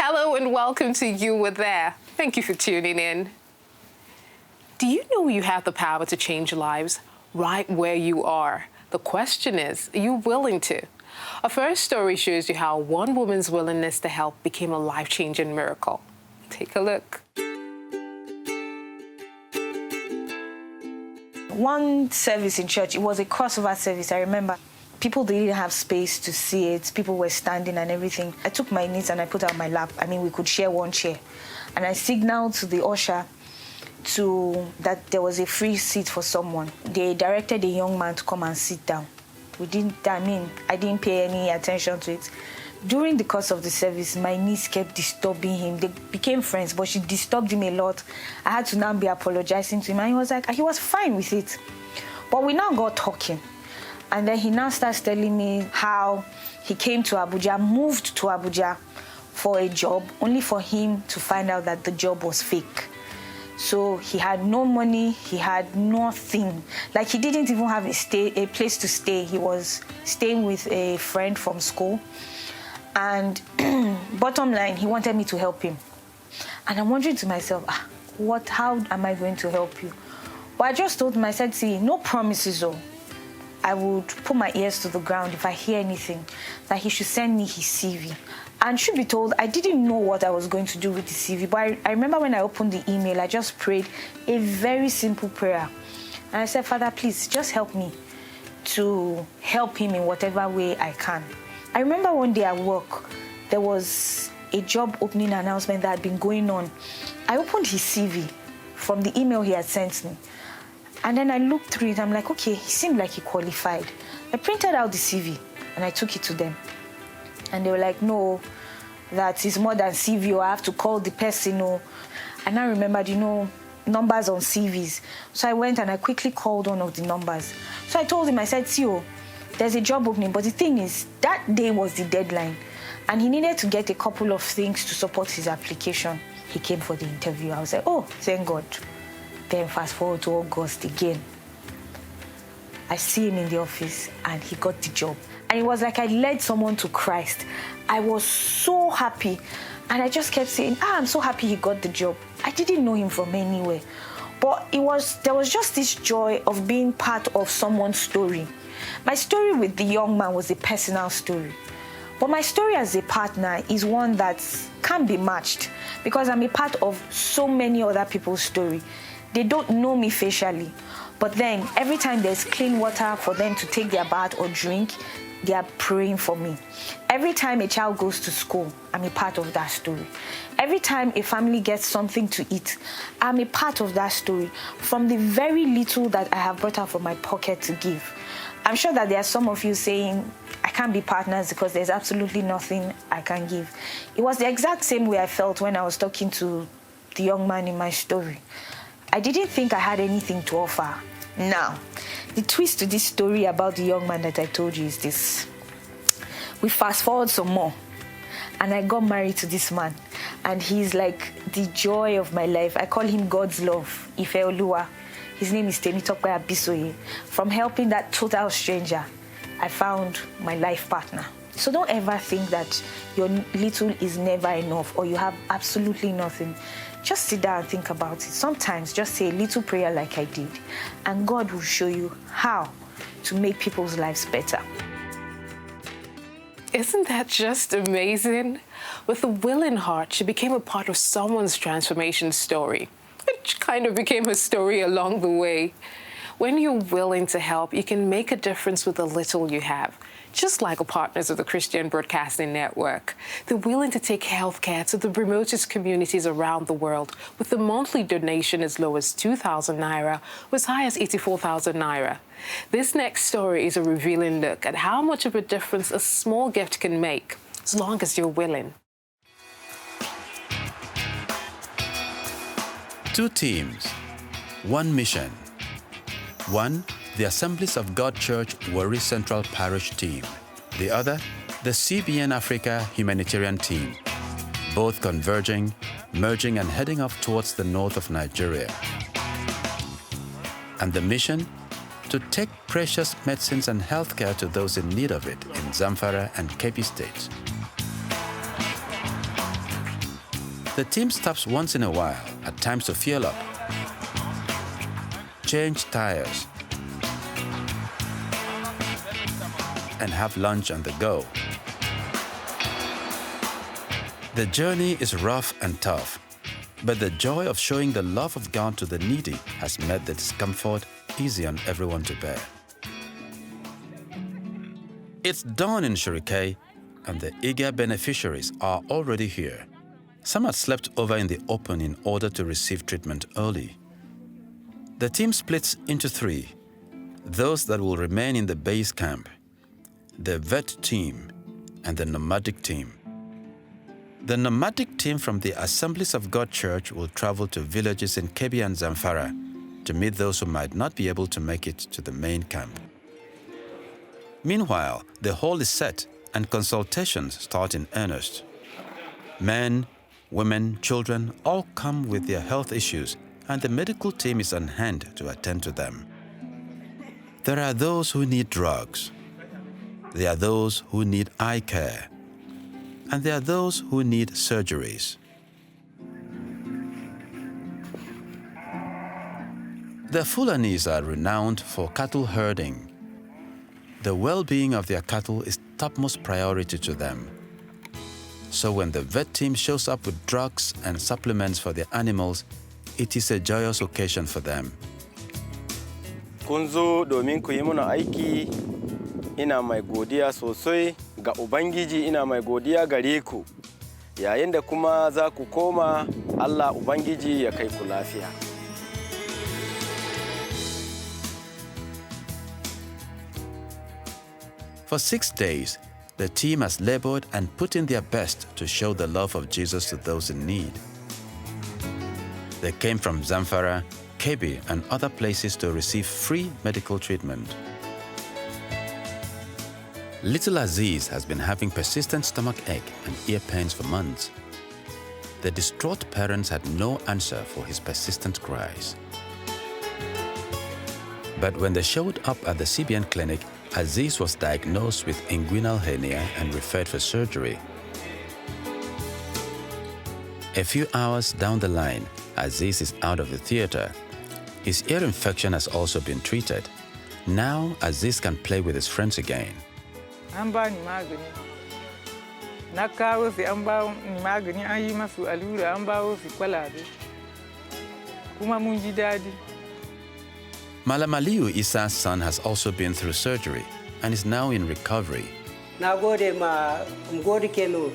Hello and welcome to You Were There. Thank you for tuning in. Do you know you have the power to change lives right where you are? The question is, are you willing to? Our first story shows you how one woman's willingness to help became a life-changing miracle. Take a look. One service in church, it was a crossover service, I remember. People didn't have space to see it. People were standing and everything. I took my niece and I put her on my lap. I mean, we could share one chair. And I signaled to the usher that there was a free seat for someone. They directed a young man to come and sit down. I didn't pay any attention to it. During the course of the service, my niece kept disturbing him. They became friends, but she disturbed him a lot. I had to now be apologizing to him, and he was fine with it. But we now got talking. And then he now starts telling me how he came to Abuja, moved to Abuja for a job, only for him to find out that the job was fake. So he had no money, he had nothing. Like, he didn't even have a place to stay. He was staying with a friend from school. And bottom line, he wanted me to help him. And I'm wondering to myself, how am I going to help you? But I just told him, I said, see, no promises, though. I would put my ears to the ground if I hear anything, that he should send me his CV. And should be told, I didn't know what I was going to do with the CV, but I remember when I opened the email, I just prayed a very simple prayer. And I said, Father, please just help me to help him in whatever way I can. I remember one day at work, there was a job opening announcement that had been going on. I opened his CV from the email he had sent me. And then I looked through it. I'm like, okay, he seemed like he qualified. I printed out the CV and I took it to them. And they were like, no, that is more than CV, or I have to call the person. And I remembered, numbers on CVs. So I went and I quickly called one of the numbers. So I told him, I said, see, there's a job opening. But the thing is, that day was the deadline. And he needed to get a couple of things to support his application. He came for the interview. I was like, oh, thank God. Then fast forward to August again. I see him in the office and he got the job. And it was like I led someone to Christ. I was so happy. And I just kept saying, I'm so happy he got the job. I didn't know him from anywhere. But there was just this joy of being part of someone's story. My story with the young man was a personal story. But my story as a partner is one that can't be matched, because I'm a part of so many other people's story. They don't know me facially, but then every time there's clean water for them to take their bath or drink, they are praying for me. Every time a child goes to school, I'm a part of that story. Every time a family gets something to eat, I'm a part of that story, from the very little that I have brought out from my pocket to give. I'm sure that there are some of you saying, I can't be partners because there's absolutely nothing I can give. It was the exact same way I felt when I was talking to the young man in my story. I didn't think I had anything to offer. Now, the twist to this story about the young man that I told you is this. We fast forward some more, and I got married to this man, and he's like the joy of my life. I call him God's love, Ife Oluwa. His name is Temitope Abisoye. From helping that total stranger, I found my life partner. So don't ever think that your little is never enough or you have absolutely nothing. Just sit down and think about it. Sometimes just say a little prayer like I did, and God will show you how to make people's lives better. Isn't that just amazing? With a willing heart, she became a part of someone's transformation story, which kind of became her story along the way. When you're willing to help, you can make a difference with the little you have. Just like our partners of the Christian Broadcasting Network, they're willing to take healthcare to the remotest communities around the world, with the monthly donation as low as 2,000 naira or as high as 84,000 naira. This next story is a revealing look at how much of a difference a small gift can make, as long as you're willing. Two teams, one mission. One, the Assemblies of God Church Warri Central Parish team. The other, the CBN Africa humanitarian team. Both converging, merging and heading off towards the north of Nigeria. And the mission? To take precious medicines and healthcare to those in need of it in Zamfara and Kebbi states. The team stops once in a while, at times to fuel up, change tires, and have lunch on the go. The journey is rough and tough, but the joy of showing the love of God to the needy has made the discomfort easy on everyone to bear. It's dawn in Shirike, and the eager beneficiaries are already here. Some had slept over in the open in order to receive treatment early. The team splits into three: those that will remain in the base camp, the vet team, and the nomadic team. The nomadic team from the Assemblies of God Church will travel to villages in a.k.a. and Zamfara to meet those who might not be able to make it to the main camp. Meanwhile, the hall is set and consultations start in earnest. Men, women, children all come with their health issues, and the medical team is on hand to attend to them. There are those who need drugs. There are those who need eye care. And there are those who need surgeries. The Fulanis are renowned for cattle herding. The well-being of their cattle is topmost priority to them. So when the vet team shows up with drugs and supplements for their animals, it is a joyous occasion for them. Kun zo domin ku yi muna aiki, ina mai godiya sosai ga Ubangiji, ina mai godiya gare ku. Yayin da kuma za ku koma, Allah Ubangiji ya kai ku lafiya. For 6 days, the team has labored and put in their best to show the love of Jesus to those in need. They came from Zamfara, Kebbi, and other places to receive free medical treatment. Little Aziz has been having persistent stomach ache and ear pains for months. The distraught parents had no answer for his persistent cries. But when they showed up at the CBN clinic, Aziz was diagnosed with inguinal hernia and referred for surgery. A few hours down the line, Aziz is out of the theater. His ear infection has also been treated. Now, Aziz can play with his friends again. An ba ni magani. Na kawo su an ba ni magani, an yi masu allura, an ba su kwalabe. Kuma mun ji dadi. Malam Aliyu Isa's son has also been through surgery and is now in recovery. Na gode ma mgodi keno.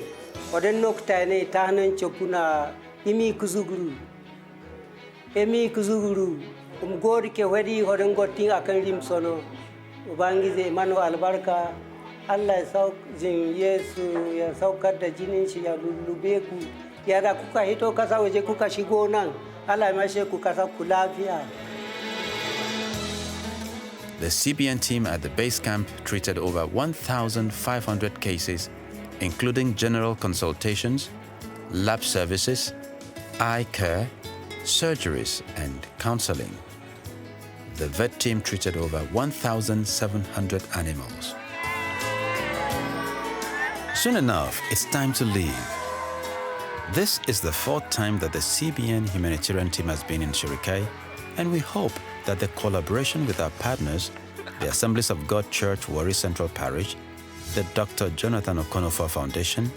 Oden nokta ne tahnan chopuna imi kuzuguru. Emi kuzuguru. Mgodi ke wedi hoden gotin akan rim sono. Ubangize mano albarka. Allah ya saukar Yesu ya saukar da jinin shi ya lullube ku. Yara kuka hito kasa waje kuka shigo nan. Allah ya mashe ku kasa ku lafiya. The CBN team at the base camp treated over 1,500 cases, including general consultations, lab services, eye care, surgeries, and counseling. The vet team treated over 1,700 animals. Soon enough, it's time to leave. This is the 4th time that the CBN humanitarian team has been in Shirike, and we hope that the collaboration with our partners, the Assemblies of God Church Warri Central Parish, the Dr. Jonathan Okonofor Foundation,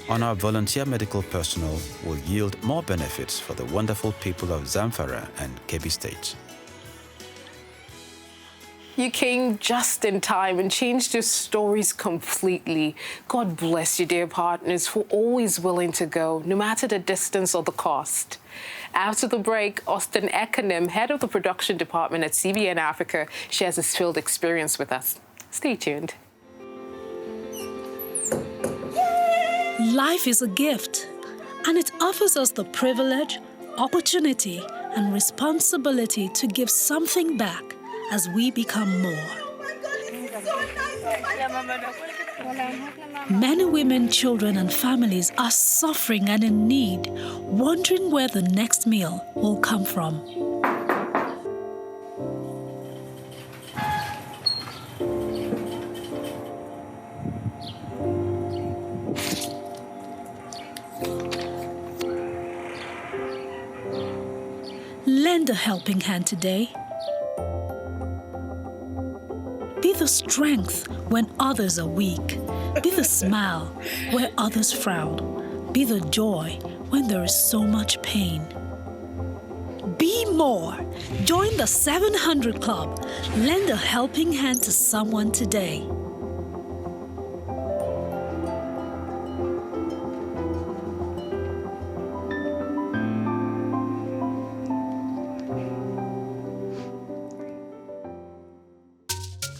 and our volunteer medical personnel will yield more benefits for the wonderful people of Zamfara and Kebbi states. You came just in time and changed your stories completely. God bless you, dear partners, for always willing to go, no matter the distance or the cost. After the break, Austin Ekanem, head of the production department at CBN Africa, shares his field experience with us. Stay tuned. Life is a gift, and it offers us the privilege, opportunity, and responsibility to give something back as we become more. Many women, children, and families are suffering and in need, wondering where the next meal will come from. Lend a helping hand today. Be the strength when others are weak. Be the smile where others frown. Be the joy when there is so much pain. Be more. Join the 700 Club. Lend a helping hand to someone today.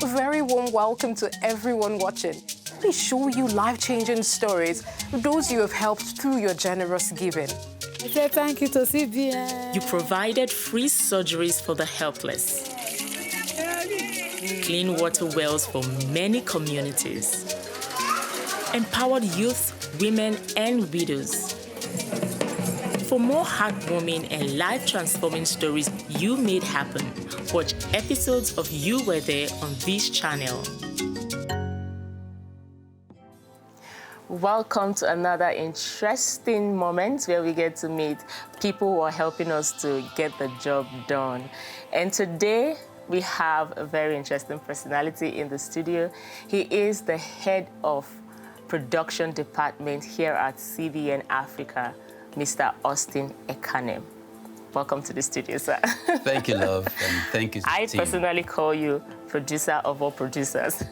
A very warm welcome to everyone watching. We show you life-changing stories of those you have helped through your generous giving. I say thank you to CBN. You provided free surgeries for the helpless, clean water wells for many communities, empowered youth, women, and widows. For more heartwarming and life-transforming stories you made happen, watch episodes of You Were There on this channel. Welcome to another interesting moment where we get to meet people who are helping us to get the job done. And today we have a very interesting personality in the studio. He is the head of production department here at CBN Africa, Mr. Austin a.k.a. Welcome to the studio, sir. Thank you, love, and thank you, I team. personally call you producer of all producers.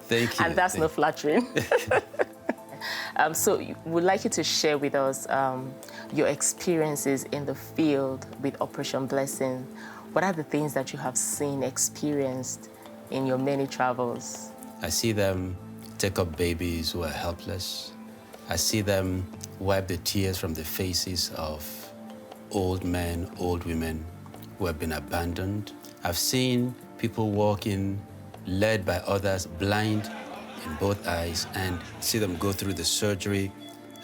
Thank you. And that's no flattering. So we'd like you to share with us your experiences in the field with Operation Blessing. What are the things that you have seen, experienced in your many travels? I see them take up babies who are helpless. I see them wipe the tears from the faces of old men, old women who have been abandoned. I've seen people walking, led by others, blind in both eyes, and see them go through the surgery.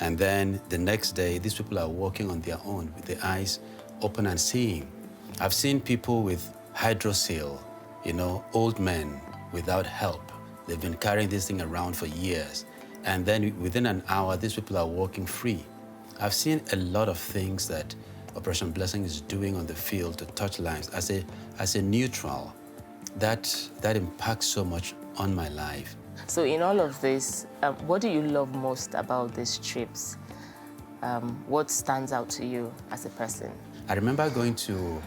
And then the next day, these people are walking on their own with their eyes open and seeing. I've seen people with hydrocele, old men without help. They've been carrying this thing around for years. And then within an hour, these people are walking free. I've seen a lot of things that Operation Blessing is doing on the field to touch lives. As a neutral, that impacts so much on my life. So in all of this, what do you love most about these trips? What stands out to you as a person? I remember going to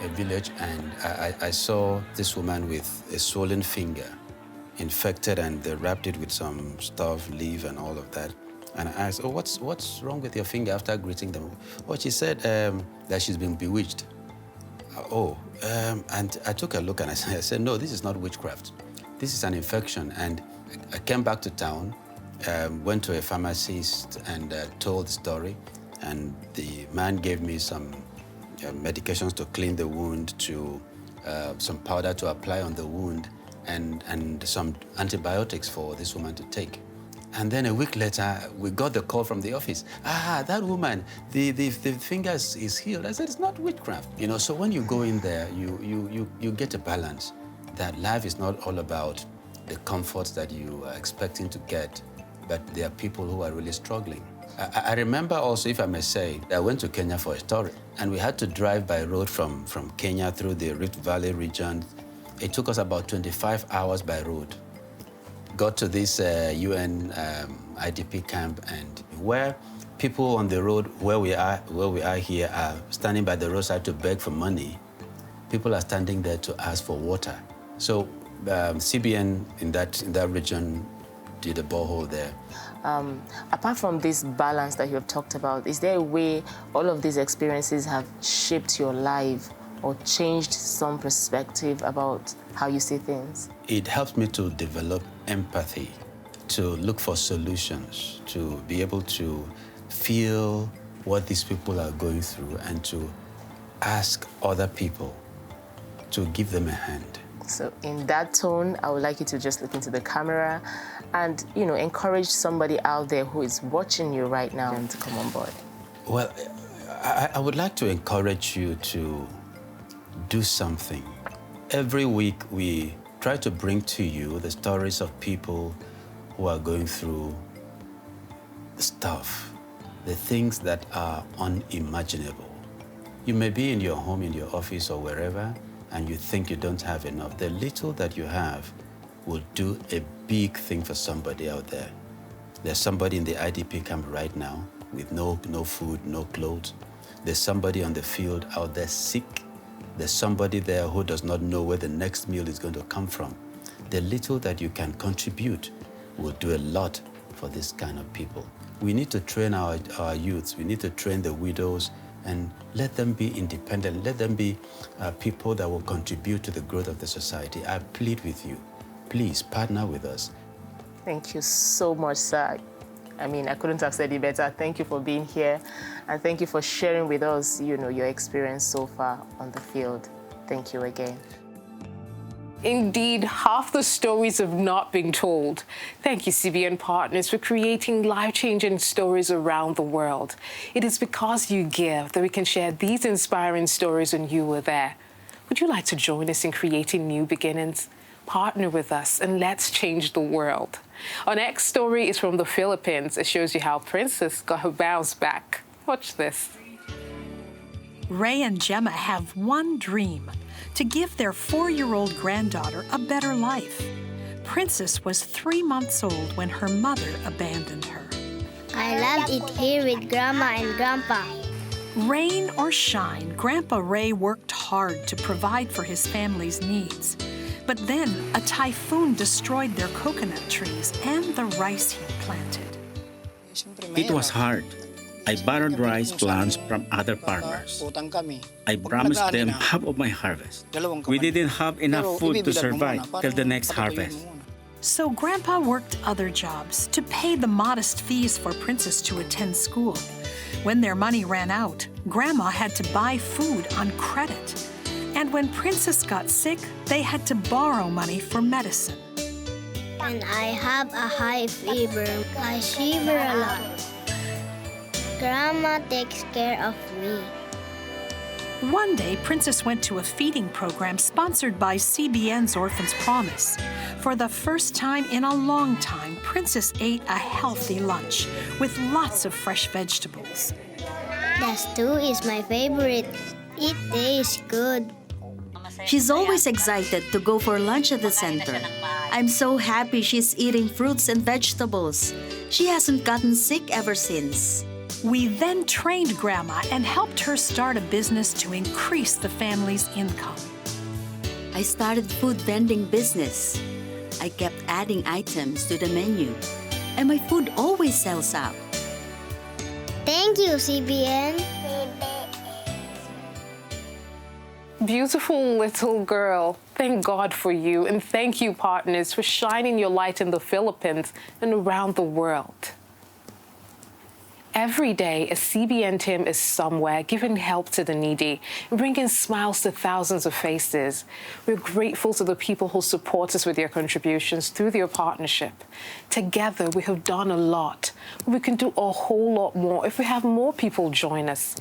a village and I saw this woman with a swollen finger, infected, and they wrapped it with some stuff, leaf and all of that. And I asked, what's wrong with your finger after greeting them? Oh, she said that she's been bewitched. And I took a look and I said, no, this is not witchcraft. This is an infection. And I came back to town, went to a pharmacist and told the story. And the man gave me some medications to clean the wound, some powder to apply on the wound, and some antibiotics for this woman to take. And then a week later, we got the call from the office. That woman, the finger is healed. I said, it's not witchcraft. So when you go in there, you get a balance. That life is not all about the comforts that you are expecting to get, but there are people who are really struggling. I remember also, if I may say, I went to Kenya for a story, and we had to drive by road from Kenya through the Rift Valley region. It took us about 25 hours by road. Got to this UN IDP camp, and where people on the road where we are here are standing by the roadside to beg for money. People are standing there to ask for water. So CBN in that region did a borehole there. Apart from this balance that you have talked about, is there a way all of these experiences have shaped your life or changed some perspective about how you see things? It helps me to develop empathy, to look for solutions, to be able to feel what these people are going through and to ask other people to give them a hand. So in that tone, I would like you to just look into the camera and, encourage somebody out there who is watching you right now to come on board. Well, I would like to encourage you to do something. Every week, we try to bring to you the stories of people who are going through stuff, the things that are unimaginable. You may be in your home, in your office, or wherever, and you think you don't have enough. The little that you have will do a big thing for somebody out there. There's somebody in the IDP camp right now with no food, no clothes. There's somebody on the field out there sick. There's somebody there who does not know where the next meal is going to come from. The little that you can contribute will do a lot for this kind of people. We need to train our youths. We need to train the widows and let them be independent. Let them be people that will contribute to the growth of the society. I plead with you, please partner with us. Thank you so much, sir. I mean, I couldn't have said it better. Thank you for being here, and thank you for sharing with us, your experience so far on the field. Thank you again. Indeed, half the stories have not been told. Thank you, CBN partners, for creating life-changing stories around the world. It is because you give that we can share these inspiring stories when you were there. Would you like to join us in creating new beginnings? Partner with us and let's change the world. Our next story is from the Philippines. It shows you how Princess got her bounce back. Watch this. Ray and Gemma have one dream: to give their 4-year-old granddaughter a better life. Princess was 3 months old when her mother abandoned her. I love it here with Grandma and Grandpa. Rain or shine, Grandpa Ray worked hard to provide for his family's needs. But then a typhoon destroyed their coconut trees and the rice he planted. It was hard. I borrowed rice plants from other farmers. I promised them half of my harvest. We didn't have enough food to survive till the next harvest. So Grandpa worked other jobs to pay the modest fees for Princess to attend school. When their money ran out, Grandma had to buy food on credit. And when Princess got sick, they had to borrow money for medicine. When I have a high fever, I shiver a lot. Grandma takes care of me. One day, Princess went to a feeding program sponsored by CBN's Orphans Promise. For the first time in a long time, Princess ate a healthy lunch with lots of fresh vegetables. The stew is my favorite. It tastes good. She's always excited to go for lunch at the center. I'm so happy she's eating fruits and vegetables. She hasn't gotten sick ever since. We then trained Grandma and helped her start a business to increase the family's income. I started food vending business. I kept adding items to the menu, and my food always sells out. Thank you, CBN. Beautiful little girl. Thank God for you, and thank you, partners, for shining your light in the Philippines and around the world. Every day, a CBN team is somewhere giving help to the needy and bringing smiles to thousands of faces. We're grateful to the people who support us with their contributions through their partnership. Together, we have done a lot. We can do a whole lot more if we have more people join us.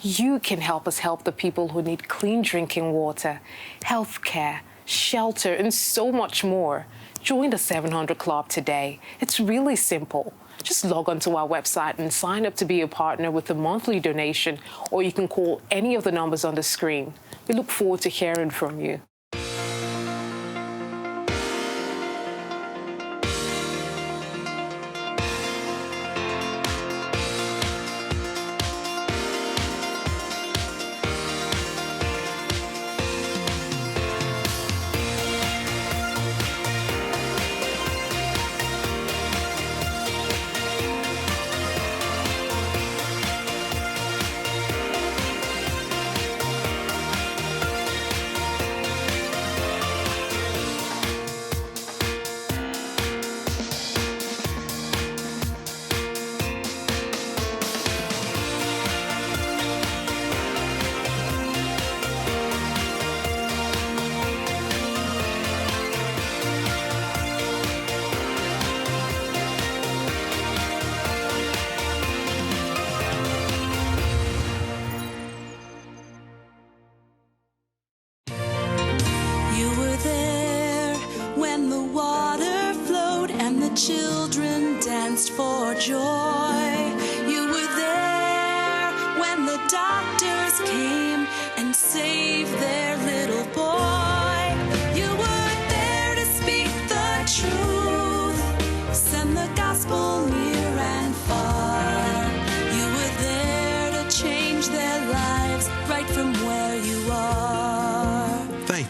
You can help us help the people who need clean drinking water, health care, shelter, and so much more. Join the 700 Club today. It's really simple. Just log onto our website and sign up to be a partner with a monthly donation, or you can call any of the numbers on the screen. We look forward to hearing from you. Children danced for joy. You were there when the doctors came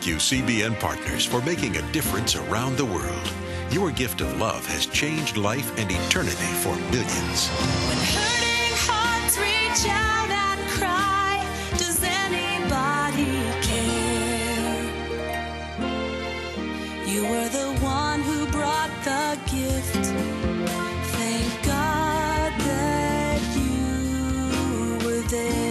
Thank you, CBN partners, for making a difference around the world. Your gift of love has changed life and eternity for millions. When hurting hearts reach out and cry, does anybody care? You were the one who brought the gift. Thank God that you were there.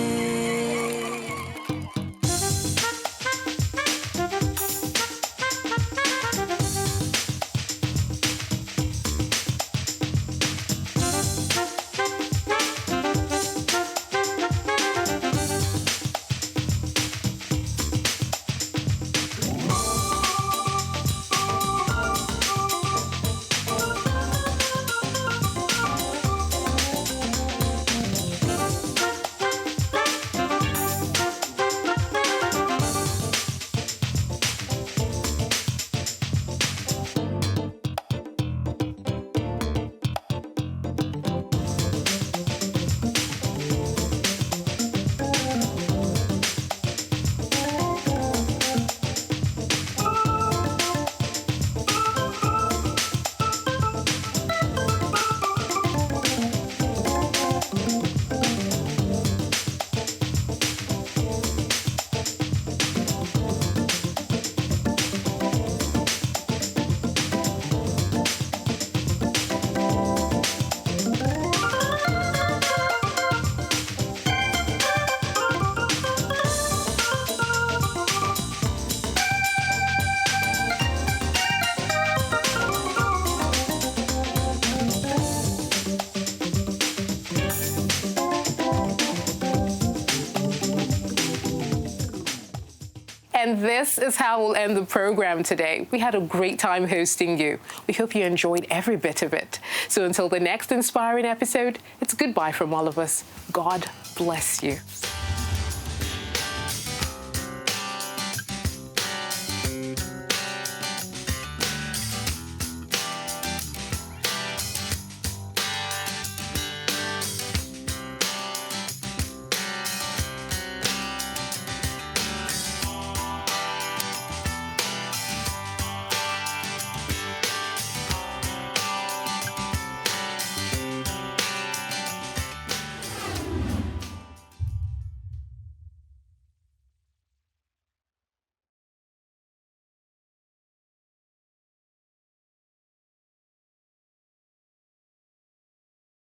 And this is how we'll end the program today. We had a great time hosting you. We hope you enjoyed every bit of it. So until the next inspiring episode, it's goodbye from all of us. God bless you.